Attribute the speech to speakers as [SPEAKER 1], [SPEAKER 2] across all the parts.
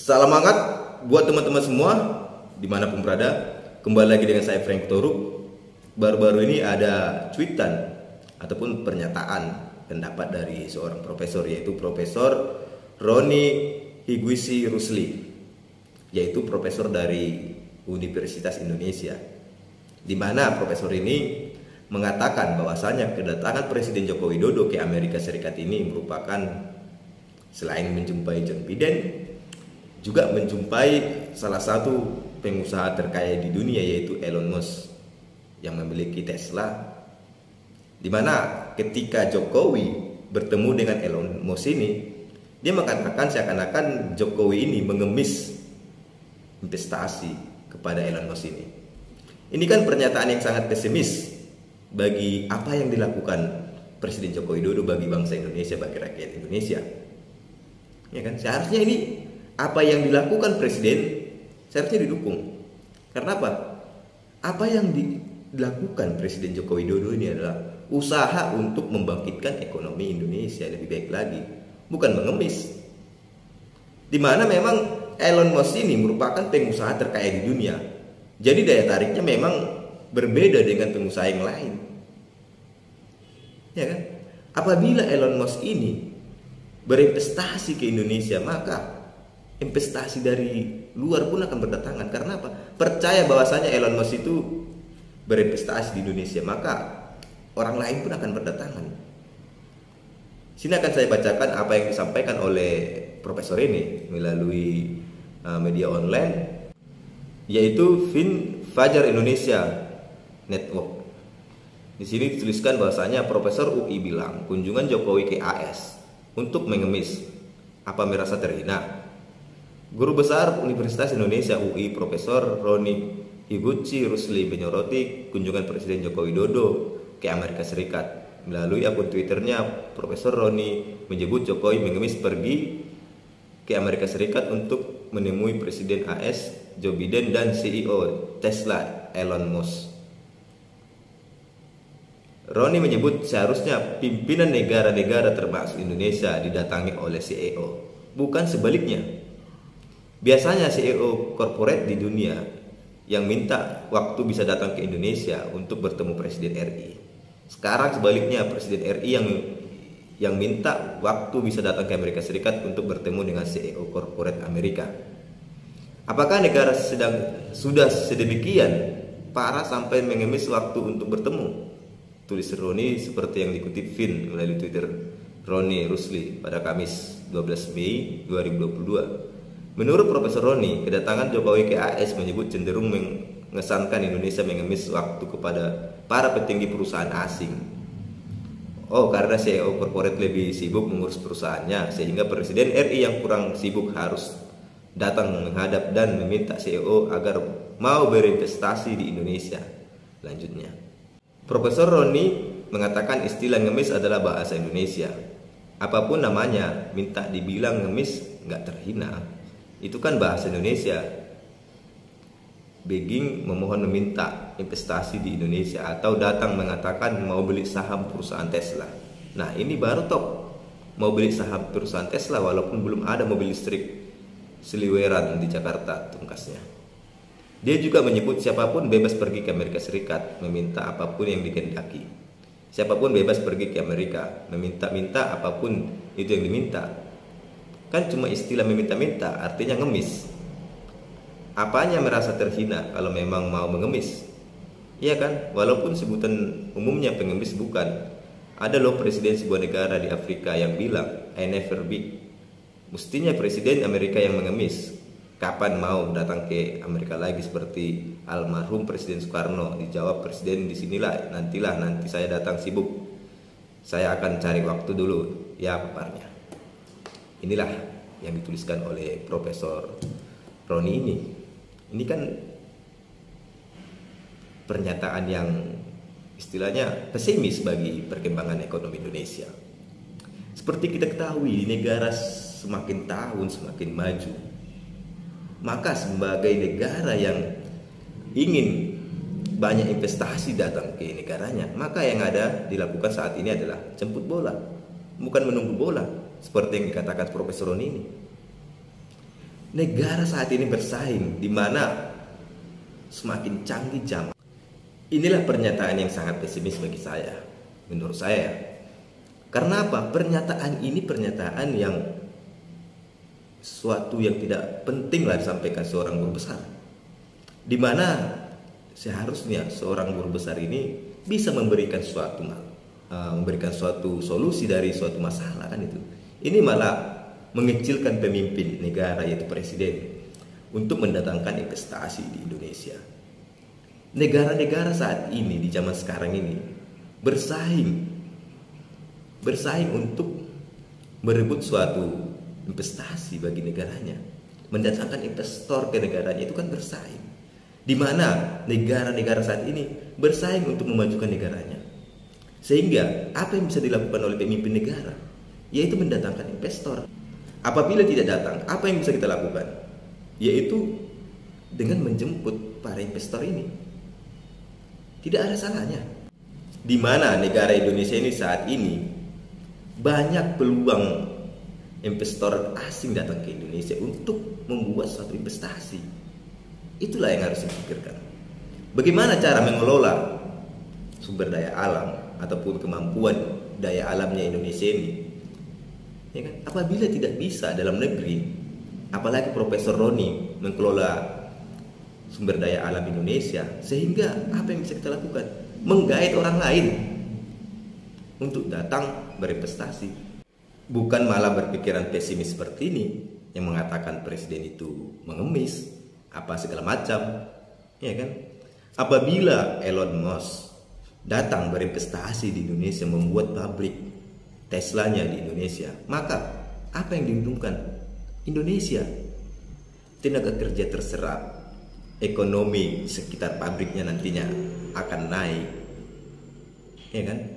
[SPEAKER 1] Salam hangat buat teman-teman semua dimanapun berada. Kembali lagi dengan saya Frank Toruk. Baru-baru ini ada tweetan ataupun pernyataan pendapat dari seorang profesor, yaitu Profesor Roni Higuchi Rusli, yaitu profesor dari Universitas Indonesia, di mana profesor ini mengatakan bahwasanya kedatangan Presiden Joko Widodo ke Amerika Serikat ini merupakan, selain menjumpai John Biden, juga menjumpai salah satu pengusaha terkaya di dunia, yaitu Elon Musk yang memiliki Tesla. Di mana ketika Jokowi bertemu dengan Elon Musk ini, dia mengatakan seakan-akan Jokowi ini mengemis investasi kepada Elon Musk ini. Ini kan pernyataan yang sangat pesimis bagi apa yang dilakukan Presiden Joko Widodo bagi bangsa Indonesia, bagi rakyat Indonesia. Ya kan? Seharusnya ini apa yang dilakukan Presiden seharusnya didukung. Karena apa? Apa yang dilakukan Presiden Joko Widodo ini adalah usaha untuk membangkitkan ekonomi Indonesia lebih baik lagi, bukan mengemis. Dimana memang Elon Musk ini merupakan pengusaha terkaya di dunia. Jadi daya tariknya memang berbeda dengan pengusaha yang lain. Ya kan? Apabila Elon Musk ini berinvestasi ke Indonesia, maka investasi dari luar pun akan berdatangan. Karena apa? Percaya bahwasanya Elon Musk itu berinvestasi di Indonesia, maka orang lain pun akan berdatangan. Sini akan saya bacakan apa yang disampaikan oleh profesor ini melalui media online, yaitu Fajar Indonesia Network. Di sini dituliskan bahwasanya Profesor UI bilang kunjungan Jokowi ke AS untuk mengemis. Apa merasa terhina? Guru Besar Universitas Indonesia UI Profesor Roni Higuchi Rusli menyoroti kunjungan Presiden Joko Widodo ke Amerika Serikat. Melalui akun Twitternya, Profesor Roni menyebut Jokowi mengemis pergi ke Amerika Serikat untuk menemui Presiden AS Joe Biden dan CEO Tesla Elon Musk. Roni menyebut seharusnya pimpinan negara-negara termasuk Indonesia didatangi oleh CEO, bukan sebaliknya. Biasanya CEO korporat di dunia yang minta waktu bisa datang ke Indonesia untuk bertemu Presiden RI. Sekarang sebaliknya, Presiden RI yang minta waktu bisa datang ke Amerika Serikat untuk bertemu dengan CEO korporat Amerika. Apakah negara sudah sedemikian parah sampai mengemis waktu untuk bertemu? Tulis Roni seperti yang dikutip Vin melalui Twitter Roni Rusli pada Kamis 12 Mei 2022. Menurut Profesor Roni, kedatangan Jokowi ke AS menyebut cenderung mengesankan Indonesia mengemis waktu kepada para petinggi perusahaan asing. Oh, karena CEO korporat lebih sibuk mengurus perusahaannya, sehingga Presiden RI yang kurang sibuk harus datang menghadap dan meminta CEO agar mau berinvestasi di Indonesia. Lanjutnya, Profesor Roni mengatakan istilah ngemis adalah bahasa Indonesia. Apapun namanya, minta dibilang ngemis nggak terhina. Itu kan bahasa Indonesia. Begging memohon meminta investasi di Indonesia atau datang mengatakan mau beli saham perusahaan Tesla. Nah, ini baru top. Mau beli saham perusahaan Tesla walaupun belum ada mobil listrik seliweran di Jakarta, tungkasnya. Dia juga menyebut siapapun bebas pergi ke Amerika Serikat meminta apapun yang dikehendaki. Siapapun bebas pergi ke Amerika meminta-minta apapun itu yang diminta. Kan cuma istilah meminta-minta, artinya ngemis. Apanya merasa terhina kalau memang mau mengemis? Iya kan? Walaupun sebutan umumnya pengemis bukan. Ada loh presiden sebuah negara di Afrika yang bilang I never be. Mestinya presiden Amerika yang mengemis. Kapan mau datang ke Amerika lagi seperti almarhum Presiden Soekarno? Dijawab presiden, disinilah nanti saya datang sibuk. Saya akan cari waktu dulu. Ya, paparnya. Inilah yang dituliskan oleh Profesor Roni ini. Ini kan pernyataan yang istilahnya pesimis bagi perkembangan ekonomi Indonesia. Seperti kita ketahui, negara semakin tahun semakin maju. Maka sebagai negara yang ingin banyak investasi datang ke negaranya, maka yang ada dilakukan saat ini adalah jemput bola, bukan menunggu bola seperti yang dikatakan Profesor Roni ini. negara saat ini bersaing, di mana semakin canggih zaman. Inilah pernyataan yang sangat pesimis bagi saya, menurut saya. Karena apa? Pernyataan ini pernyataan yang suatu yang tidak penting lah disampaikan seorang guru besar, di mana seharusnya seorang guru besar ini bisa memberikan suatu solusi dari suatu masalah, kan itu. Ini malah mengecilkan pemimpin negara, yaitu presiden, untuk mendatangkan investasi di Indonesia. Negara-negara saat ini, di zaman sekarang ini, bersaing untuk merebut suatu investasi bagi negaranya, mendatangkan investor ke negaranya, itu kan bersaing. Di mana negara-negara saat ini bersaing untuk memajukan negaranya. Sehingga apa yang bisa dilakukan oleh pemimpin negara, yaitu mendatangkan investor. Apabila tidak datang, apa yang bisa kita lakukan? Yaitu dengan menjemput para investor ini. Tidak ada salahnya. Di mana negara Indonesia ini saat ini banyak peluang investor asing datang ke Indonesia untuk membuat suatu investasi. Itulah yang harus dipikirkan. Bagaimana cara mengelola sumber daya alam ataupun kemampuan daya alamnya Indonesia ini? Ya kan? Apabila tidak bisa dalam negeri, apalagi Profesor Roni mengelola sumber daya alam Indonesia, sehingga apa yang bisa kita lakukan? Menggait orang lain untuk datang berinvestasi. Bukan malah berpikiran pesimis seperti ini yang mengatakan presiden itu mengemis apa segala macam, ya kan? Apabila Elon Musk datang berinvestasi di Indonesia, membuat pabrik Teslanya di Indonesia, maka apa yang diuntungkan Indonesia? Tenaga kerja terserap, ekonomi sekitar pabriknya nantinya akan naik, ya kan?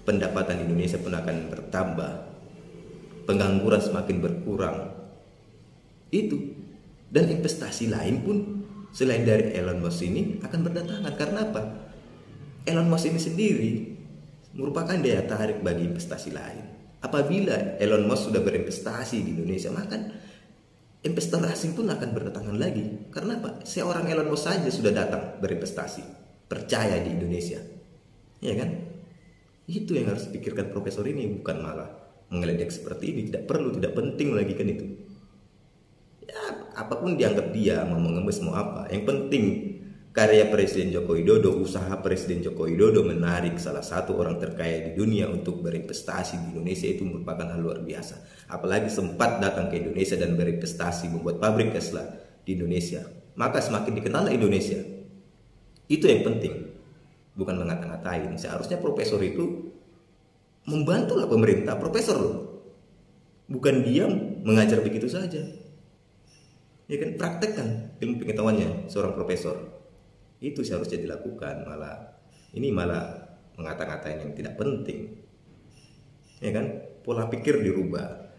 [SPEAKER 1] Pendapatan Indonesia pun akan bertambah, pengangguran semakin berkurang. Itu, dan investasi lain pun selain dari Elon Musk ini akan berdatangan. Karena apa? Elon Musk ini sendiri merupakan daya tarik bagi investasi lain. Apabila Elon Musk sudah berinvestasi di Indonesia, maka investor asing pun akan berdatangan lagi. Karena apa? Seorang Elon Musk saja sudah datang berinvestasi, percaya di Indonesia, ya kan? Itu yang harus dipikirkan profesor ini, bukan malah mengeledek seperti ini. Tidak perlu, tidak penting lagi kan itu. Ya, apapun dianggap dia mau mengemis mau apa, yang penting karya Presiden Joko Widodo, usaha Presiden Joko Widodo menarik salah satu orang terkaya di dunia untuk berinvestasi di Indonesia, itu merupakan hal luar biasa. Apalagi sempat datang ke Indonesia dan berinvestasi membuat pabrik Tesla di Indonesia, maka semakin dikenal Indonesia. Itu yang penting, bukan mengata-ngatain. Seharusnya profesor itu membantulah pemerintah, profesor loh, bukan diam mengajar begitu saja. Ya kan, praktekkan ilmu pengetahuannya seorang profesor. Itu seharusnya dilakukan. Malah mengata-ngatain yang tidak penting, ya kan? Pola pikir dirubah.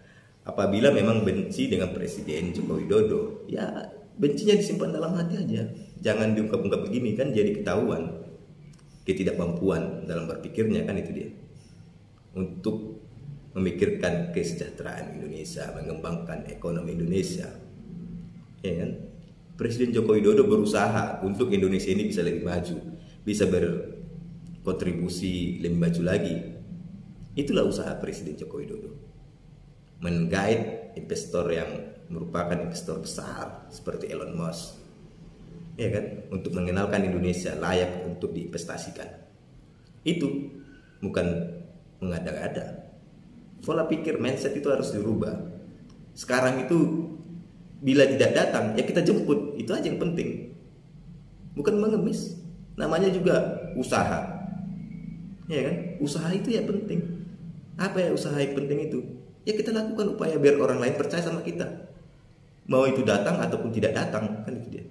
[SPEAKER 1] Apabila memang benci dengan Presiden Joko Widodo, ya bencinya disimpan dalam hati aja, jangan diungkap-ungkap begini, kan jadi ketahuan ketidakmampuan dalam berpikirnya, kan itu dia, untuk memikirkan kesejahteraan Indonesia, mengembangkan ekonomi Indonesia, ya kan? Presiden Joko Widodo berusaha untuk Indonesia ini bisa lebih maju, bisa berkontribusi lebih maju lagi. Itulah usaha Presiden Joko Widodo, menggait investor yang merupakan investor besar seperti Elon Musk, ya kan, untuk mengenalkan Indonesia layak untuk diinvestasikan. Itu bukan mengada-ngada. Pola pikir, mindset itu harus dirubah. Sekarang itu bila tidak datang, ya kita jemput. Itu aja yang penting, bukan mengemis. Namanya juga usaha, ya kan? Usaha itu ya penting. Apa ya usaha yang penting itu? Ya kita lakukan upaya biar orang lain percaya sama kita, mau itu datang ataupun tidak datang, kan itu dia.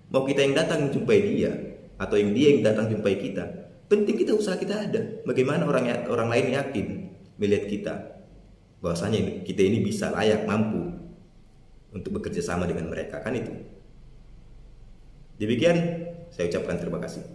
[SPEAKER 1] Mau kita yang datang menjumpai dia, atau yang dia yang datang jumpai kita, penting kita usaha kita ada. Bagaimana orang lain yakin melihat kita, bahwasanya kita ini bisa, layak, mampu untuk bekerja sama dengan mereka, kan itu. Demikian saya ucapkan terima kasih.